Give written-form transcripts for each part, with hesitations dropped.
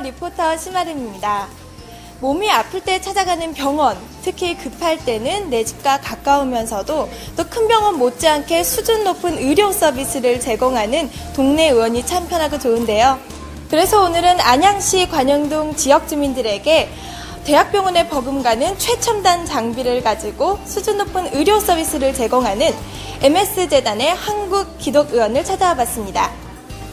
리포터 심아름입니다. 몸이 아플 때 찾아가는 병원, 특히 급할 때는 내 집과 가까우면서도 또 큰 병원 못지않게 수준 높은 의료 서비스를 제공하는 동네 의원이 참 편하고 좋은데요. 그래서 오늘은 안양시 관영동 지역 주민들에게 대학병원에 버금가는 최첨단 장비를 가지고 수준 높은 의료 서비스를 제공하는 MS재단의 한국기독의원을 찾아와 봤습니다.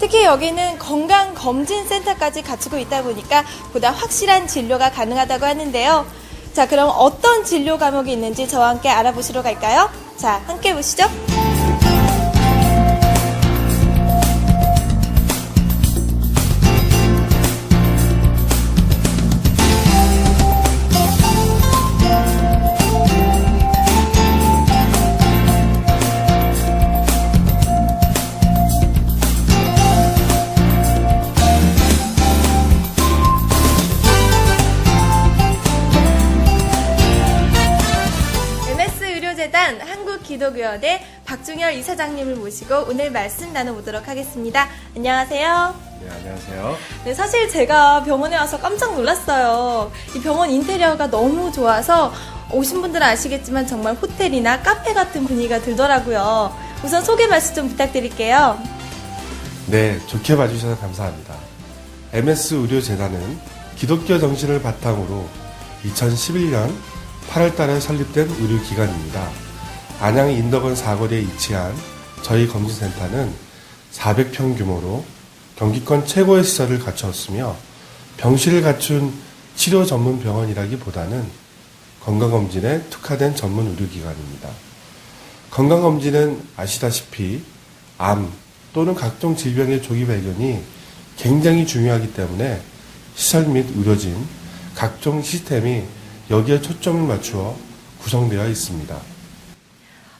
특히 여기는 건강검진센터까지 갖추고 있다 보니까 보다 확실한 진료가 가능하다고 하는데요. 자, 그럼 어떤 진료 과목이 있는지 저와 함께 알아보시러 갈까요? 자, 함께 보시죠. 재단 한국기독의원의 박중열 이사장님을 모시고 오늘 말씀 나눠보도록 하겠습니다. 안녕하세요. 네, 안녕하세요. 네, 사실 제가 병원에 와서 깜짝 놀랐어요. 이 병원 인테리어가 너무 좋아서 오신 분들은 아시겠지만 정말 호텔이나 카페 같은 분위기가 들더라고요. 우선 소개 말씀 좀 부탁드릴게요. 네, 좋게 봐주셔서 감사합니다. MS의료재단은 기독교 정신을 바탕으로 2011년 8월 달에 설립된 의료기관입니다. 안양 인덕원 사거리에 위치한 저희 검진센터는 400평 규모로 경기권 최고의 시설을 갖추었으며 병실을 갖춘 치료 전문 병원이라기보다는 건강검진에 특화된 전문 의료기관입니다. 건강검진은 아시다시피 암 또는 각종 질병의 조기 발견이 굉장히 중요하기 때문에 시설 및 의료진, 각종 시스템이 여기에 초점을 맞추어 구성되어 있습니다.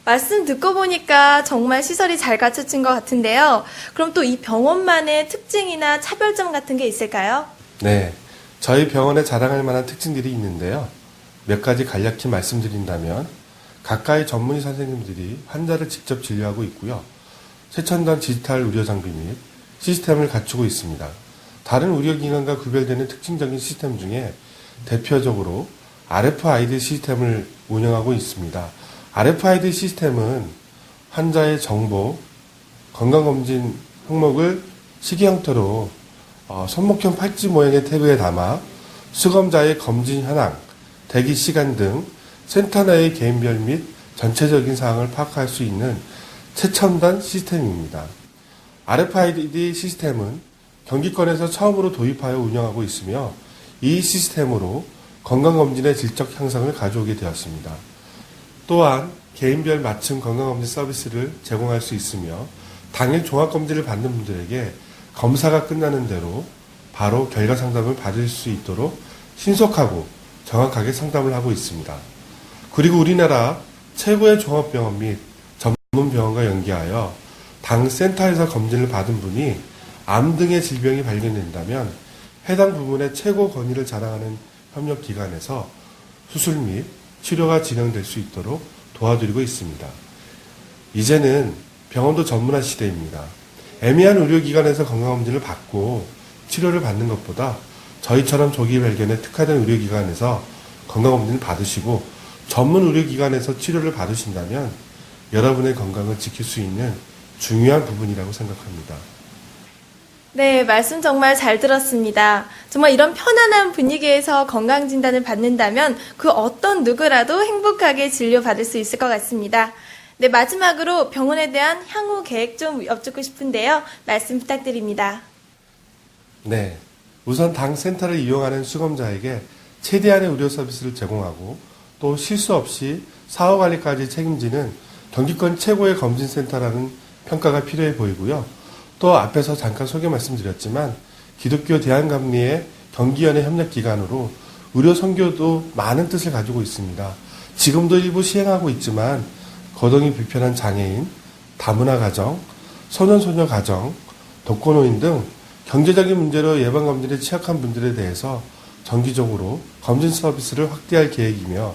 말씀 듣고 보니까 정말 시설이 잘 갖춰진 것 같은데요. 그럼 또 이 병원만의 특징이나 차별점 같은 게 있을까요? 네, 저희 병원에 자랑할 만한 특징들이 있는데요. 몇 가지 간략히 말씀드린다면 가까이 전문의 선생님들이 환자를 직접 진료하고 있고요. 최첨단 디지털 의료 장비 및 시스템을 갖추고 있습니다. 다른 의료기관과 구별되는 특징적인 시스템 중에 대표적으로 RFID 시스템을 운영하고 있습니다. RFID 시스템은 환자의 정보, 건강검진 항목을 시계 형태로 손목형 팔찌 모양의 태그에 담아 수검자의 검진 현황, 대기 시간 등 센터 내의 개인별 및 전체적인 사항을 파악할 수 있는 최첨단 시스템입니다. RFID 시스템은 경기권에서 처음으로 도입하여 운영하고 있으며 이 시스템으로 건강검진의 질적 향상을 가져오게 되었습니다. 또한 개인별 맞춤 건강검진 서비스를 제공할 수 있으며 당일 종합검진을 받는 분들에게 검사가 끝나는 대로 바로 결과 상담을 받을 수 있도록 신속하고 정확하게 상담을 하고 있습니다. 그리고 우리나라 최고의 종합병원 및 전문병원과 연계하여 당 센터에서 검진을 받은 분이 암 등의 질병이 발견된다면 해당 부분의 최고 권위를 자랑하는 협력기관에서 수술 및 치료가 진행될 수 있도록 도와드리고 있습니다. 이제는 병원도 전문화 시대입니다. 애매한 의료기관에서 건강검진을 받고 치료를 받는 것보다 저희처럼 조기 발견에 특화된 의료기관에서 건강검진을 받으시고 전문 의료기관에서 치료를 받으신다면 여러분의 건강을 지킬 수 있는 중요한 부분이라고 생각합니다. 네, 말씀 정말 잘 들었습니다. 정말 이런 편안한 분위기에서 건강진단을 받는다면 그 어떤 누구라도 행복하게 진료받을 수 있을 것 같습니다. 네, 마지막으로 병원에 대한 향후 계획 좀 여쭙고 싶은데요. 말씀 부탁드립니다. 네, 우선 당 센터를 이용하는 수검자에게 최대한의 의료 서비스를 제공하고 또 실수 없이 사후관리까지 책임지는 경기권 최고의 검진센터라는 평가가 필요해 보이고요. 또 앞에서 잠깐 소개 말씀드렸지만 기독교 대한감리의 경기연의 협력기관으로 의료 선교도 많은 뜻을 가지고 있습니다. 지금도 일부 시행하고 있지만 거동이 불편한 장애인, 다문화 가정, 소년소녀 가정, 독거노인 등 경제적인 문제로 예방검진에 취약한 분들에 대해서 정기적으로 검진 서비스를 확대할 계획이며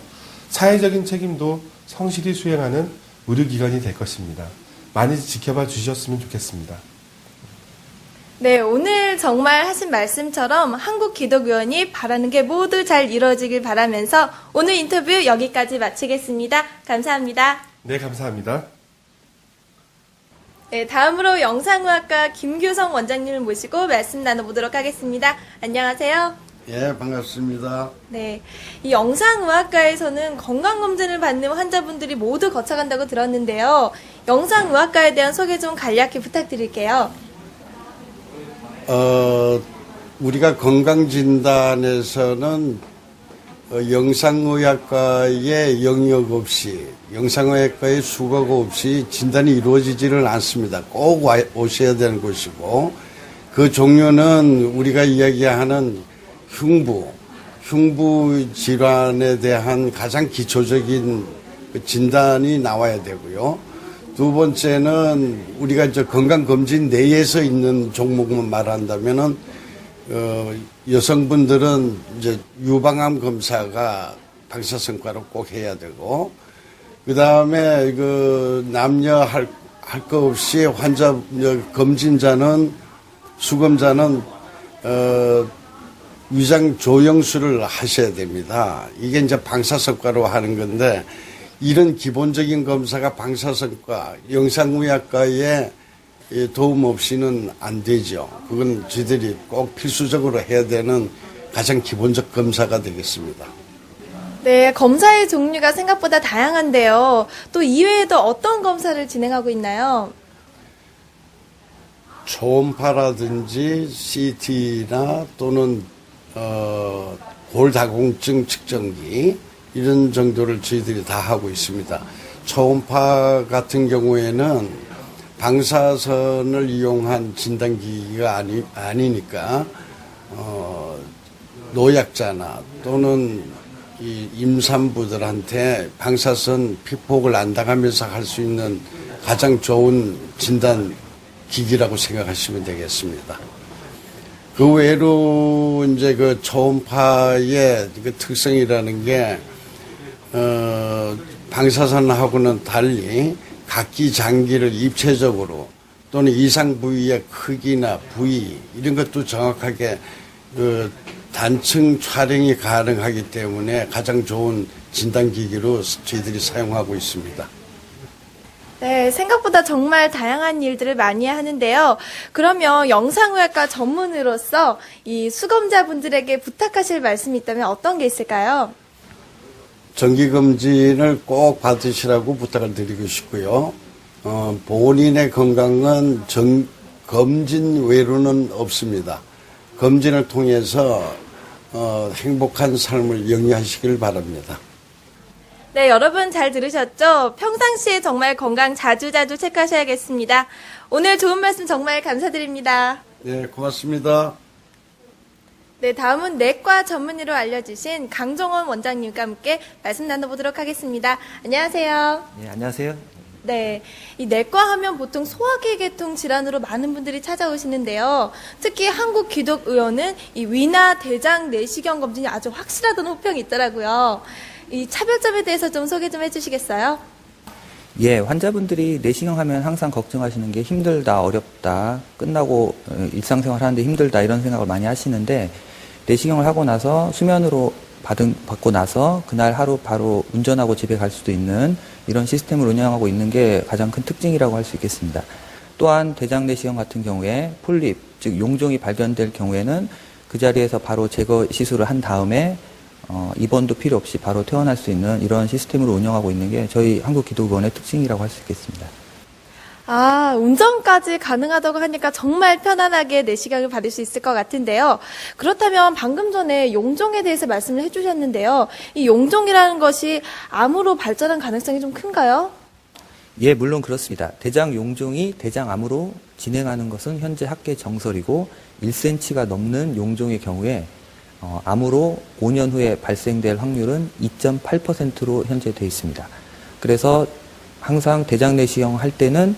사회적인 책임도 성실히 수행하는 의료기관이 될 것입니다. 많이 지켜봐 주셨으면 좋겠습니다. 네, 오늘 정말 하신 말씀처럼 한국기독의원이 바라는 게 모두 잘 이루어지길 바라면서 오늘 인터뷰 여기까지 마치겠습니다. 감사합니다. 네, 감사합니다. 네, 다음으로 영상의학과 김규성 원장님을 모시고 말씀 나눠보도록 하겠습니다. 안녕하세요. 예, 반갑습니다. 네, 이 영상의학과에서는 건강검진을 받는 환자분들이 모두 거쳐간다고 들었는데요. 영상의학과에 대한 소개 좀 간략히 부탁드릴게요. 우리가 건강진단에서는 영상의학과의 영역 없이, 영상의학과의 수고가 없이 진단이 이루어지지는 않습니다. 꼭 오셔야 되는 곳이고, 그 종류는 우리가 이야기하는 흉부 질환에 대한 가장 기초적인 진단이 나와야 되고요. 두 번째는 우리가 이제 건강검진 내에서 있는 종목만 말한다면은 여성분들은 이제 유방암 검사가 방사선과로 꼭 해야 되고, 그 다음에 남녀 할 거 없이 환자 검진자는 수검자는 위장 조영술을 하셔야 됩니다. 이게 이제 방사선과로 하는 건데, 이런 기본적인 검사가 방사선과 영상의학과에 도움 없이는 안 되죠. 그건 저희들이 꼭 필수적으로 해야 되는 가장 기본적 검사가 되겠습니다. 네, 검사의 종류가 생각보다 다양한데요. 또 이외에도 어떤 검사를 진행하고 있나요? 초음파라든지 CT나 또는 골다공증 측정기 이런 정도를 저희들이 다 하고 있습니다. 초음파 같은 경우에는 방사선을 이용한 진단기기가 아니니까 노약자나 또는 이 임산부들한테 방사선 피폭을 안 당하면서 할 수 있는 가장 좋은 진단 기기라고 생각하시면 되겠습니다. 그 외로 이제 그 초음파의 그 특성이라는 게 방사선하고는 달리 각기 장기를 입체적으로 또는 이상 부위의 크기나 부위 이런 것도 정확하게 그 단층 촬영이 가능하기 때문에 가장 좋은 진단기기로 저희들이 사용하고 있습니다. 네, 생각보다 정말 다양한 일들을 많이 하는데요. 그러면 영상의학과 전문의로서 이 수검자분들에게 부탁하실 말씀이 있다면 어떤 게 있을까요? 정기검진을 꼭 받으시라고 부탁을 드리고 싶고요. 본인의 건강은 검진 외로는 없습니다. 검진을 통해서 행복한 삶을 영위하시길 바랍니다. 네, 여러분 잘 들으셨죠? 평상시에 정말 건강 자주자주 체크하셔야겠습니다. 오늘 좋은 말씀 정말 감사드립니다. 네, 고맙습니다. 네, 다음은 내과 전문의로 알려주신 강종원 원장님과 함께 말씀 나눠보도록 하겠습니다. 안녕하세요. 네, 안녕하세요. 네, 이 내과 하면 보통 소화기계통 질환으로 많은 분들이 찾아오시는데요. 특히 한국기독의원은 이 위나 대장 내시경 검진이 아주 확실하다는 호평이 있더라고요. 이 차별점에 대해서 좀 소개 좀 해주시겠어요? 예, 환자분들이 내시경 하면 항상 걱정하시는 게 힘들다, 어렵다, 끝나고 일상생활 하는데 힘들다 이런 생각을 많이 하시는데, 내시경을 하고 나서 수면으로 받고 나서 그날 하루 바로 운전하고 집에 갈 수도 있는 이런 시스템을 운영하고 있는 게 가장 큰 특징이라고 할 수 있겠습니다. 또한 대장 내시경 같은 경우에 폴립, 즉 용종이 발견될 경우에는 그 자리에서 바로 제거 시술을 한 다음에 입원도 필요 없이 바로 퇴원할 수 있는 이런 시스템으로 운영하고 있는 게 저희 한국기독의원의 특징이라고 할 수 있겠습니다. 아, 운전까지 가능하다고 하니까 정말 편안하게 내시경을 받을 수 있을 것 같은데요. 그렇다면 방금 전에 용종에 대해서 말씀을 해주셨는데요. 이 용종이라는 것이 암으로 발전한 가능성이 좀 큰가요? 예, 물론 그렇습니다. 대장 용종이 대장암으로 진행하는 것은 현재 학계 정설이고 1cm가 넘는 용종의 경우에 암으로 5년 후에 발생될 확률은 2.8%로 현재 되어 있습니다. 그래서 항상 대장 내시경 할 때는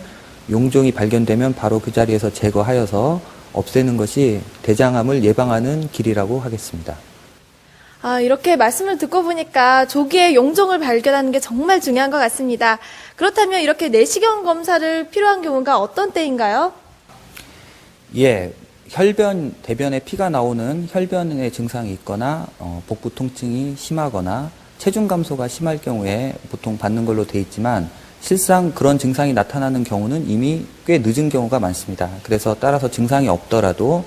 용종이 발견되면 바로 그 자리에서 제거하여서 없애는 것이 대장암을 예방하는 길이라고 하겠습니다. 아, 이렇게 말씀을 듣고 보니까 조기에 용종을 발견하는 게 정말 중요한 것 같습니다. 그렇다면 이렇게 내시경 검사를 필요한 경우가 어떤 때인가요? 예, 혈변, 대변에 피가 나오는 혈변의 증상이 있거나 복부 통증이 심하거나 체중 감소가 심할 경우에 보통 받는 걸로 돼 있지만 실상 그런 증상이 나타나는 경우는 이미 꽤 늦은 경우가 많습니다. 그래서 따라서 증상이 없더라도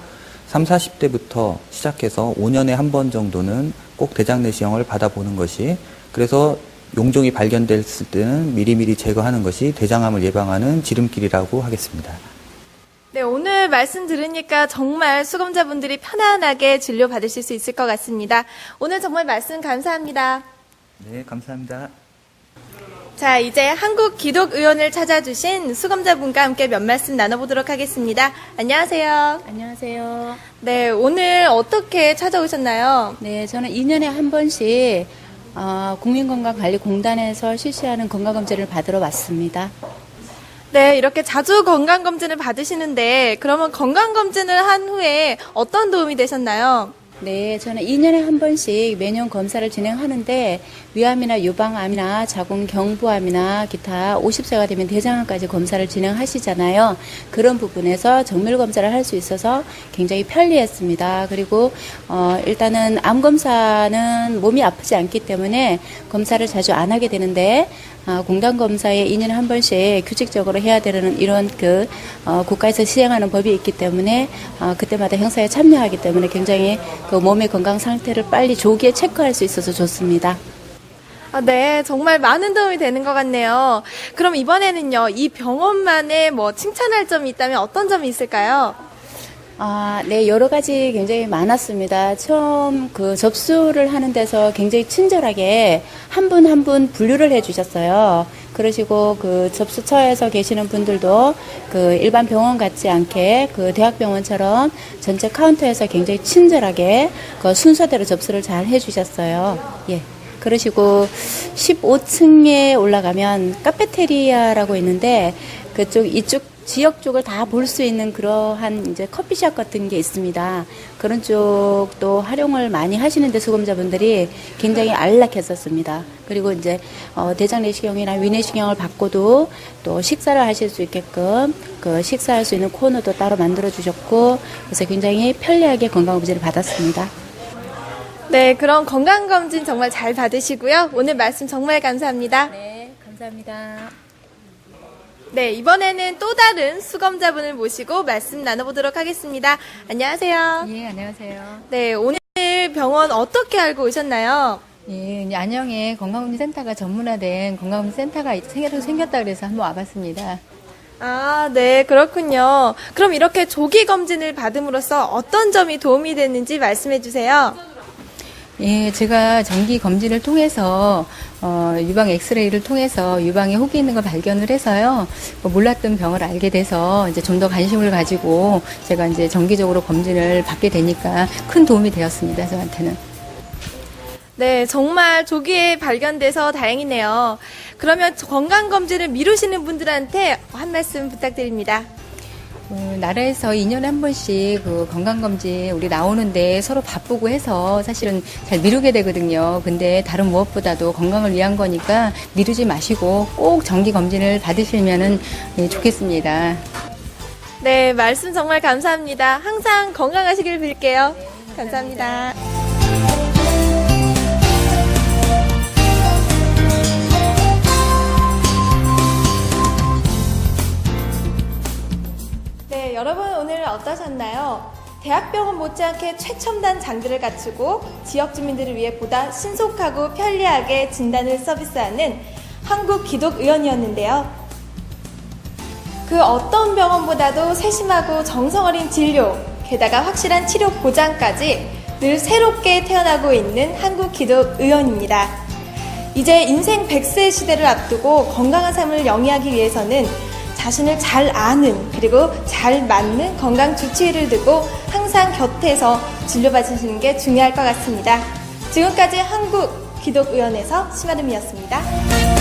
30, 40대부터 시작해서 5년에 한 번 정도는 꼭 대장 내시경을 받아보는 것이, 그래서 용종이 발견됐을 때는 미리미리 제거하는 것이 대장암을 예방하는 지름길이라고 하겠습니다. 네, 오늘 말씀 들으니까 정말 수검자분들이 편안하게 진료 받으실 수 있을 것 같습니다. 오늘 정말 말씀 감사합니다. 네, 감사합니다. 자, 이제 한국기독의원을 찾아주신 수검자분과 함께 몇 말씀 나눠보도록 하겠습니다. 안녕하세요. 안녕하세요. 네, 오늘 어떻게 찾아오셨나요? 네, 저는 2년에 한 번씩 국민건강관리공단에서 실시하는 건강검진을 받으러 왔습니다. 네, 이렇게 자주 건강검진을 받으시는데 그러면 건강검진을 한 후에 어떤 도움이 되셨나요? 네, 저는 2년에 한 번씩 매년 검사를 진행하는데 위암이나 유방암이나 자궁경부암이나 기타 50세가 되면 대장암까지 검사를 진행하시잖아요. 그런 부분에서 정밀 검사를 할 수 있어서 굉장히 편리했습니다. 그리고 일단은 암 검사는 몸이 아프지 않기 때문에 검사를 자주 안 하게 되는데 공단 검사에 2년에 한 번씩 규칙적으로 해야 되는 이런 국가에서 시행하는 법이 있기 때문에 그때마다 행사에 참여하기 때문에 굉장히 그 몸의 건강 상태를 빨리 조기에 체크할 수 있어서 좋습니다. 네, 정말 많은 도움이 되는 것 같네요. 그럼 이번에는요, 이 병원만의 칭찬할 점이 있다면 어떤 점이 있을까요? 네, 여러 가지 굉장히 많았습니다. 처음 접수를 하는 데서 굉장히 친절하게 한 분 한 분 분류를 해 주셨어요. 그러시고 접수처에서 계시는 분들도 일반 병원 같지 않게 대학병원처럼 전체 카운터에서 굉장히 친절하게 순서대로 접수를 잘 해 주셨어요. 예. 그러시고 15층에 올라가면 카페테리아라고 있는데 이쪽 지역 쪽을 다 볼 수 있는 그러한 이제 커피숍 같은 게 있습니다. 그런 쪽도 활용을 많이 하시는데 수검자분들이 굉장히 안락했었습니다. 그리고 이제 대장 내시경이나 위내시경을 받고도 또 식사를 하실 수 있게끔 식사할 수 있는 코너도 따로 만들어 주셨고, 그래서 굉장히 편리하게 건강검진을 받았습니다. 네, 그럼 건강검진 정말 잘 받으시고요. 오늘 말씀 정말 감사합니다. 네, 감사합니다. 네, 이번에는 또 다른 수검자분을 모시고 말씀 나눠보도록 하겠습니다. 안녕하세요. 예, 안녕하세요. 네, 오늘 병원 어떻게 알고 오셨나요? 예, 안영에 건강검진센터가 전문화된 건강검진센터가 새로 생겼다 그래서 한번 와봤습니다. 네, 그렇군요. 그럼 이렇게 조기 검진을 받음으로써 어떤 점이 도움이 됐는지 말씀해 주세요. 예, 제가 정기 검진을 통해서 유방 엑스레이를 통해서 유방에 혹이 있는 걸 발견을 해서요. 몰랐던 병을 알게 돼서 이제 좀 더 관심을 가지고 제가 이제 정기적으로 검진을 받게 되니까 큰 도움이 되었습니다, 저한테는. 네, 정말 조기에 발견돼서 다행이네요. 그러면 건강검진을 미루시는 분들한테 한 말씀 부탁드립니다. 나라에서 2년에 한 번씩 건강검진 우리 나오는데 서로 바쁘고 해서 사실은 잘 미루게 되거든요. 근데 다른 무엇보다도 건강을 위한 거니까 미루지 마시고 꼭 정기검진을 받으시면 좋겠습니다. 네, 말씀 정말 감사합니다. 항상 건강하시길 빌게요. 감사합니다. 네, 여러분 오늘 어떠셨나요? 대학병원 못지않게 최첨단 장비를 갖추고 지역 주민들을 위해 보다 신속하고 편리하게 진단을 서비스하는 한국기독의원이었는데요. 그 어떤 병원보다도 세심하고 정성 어린 진료, 게다가 확실한 치료 보장까지 늘 새롭게 태어나고 있는 한국기독의원입니다. 이제 인생 100세 시대를 앞두고 건강한 삶을 영위하기 위해서는 자신을 잘 아는 그리고 잘 맞는 건강 주치의를 두고 항상 곁에서 진료받으시는 게 중요할 것 같습니다. 지금까지 한국기독의원에서 심아름이었습니다.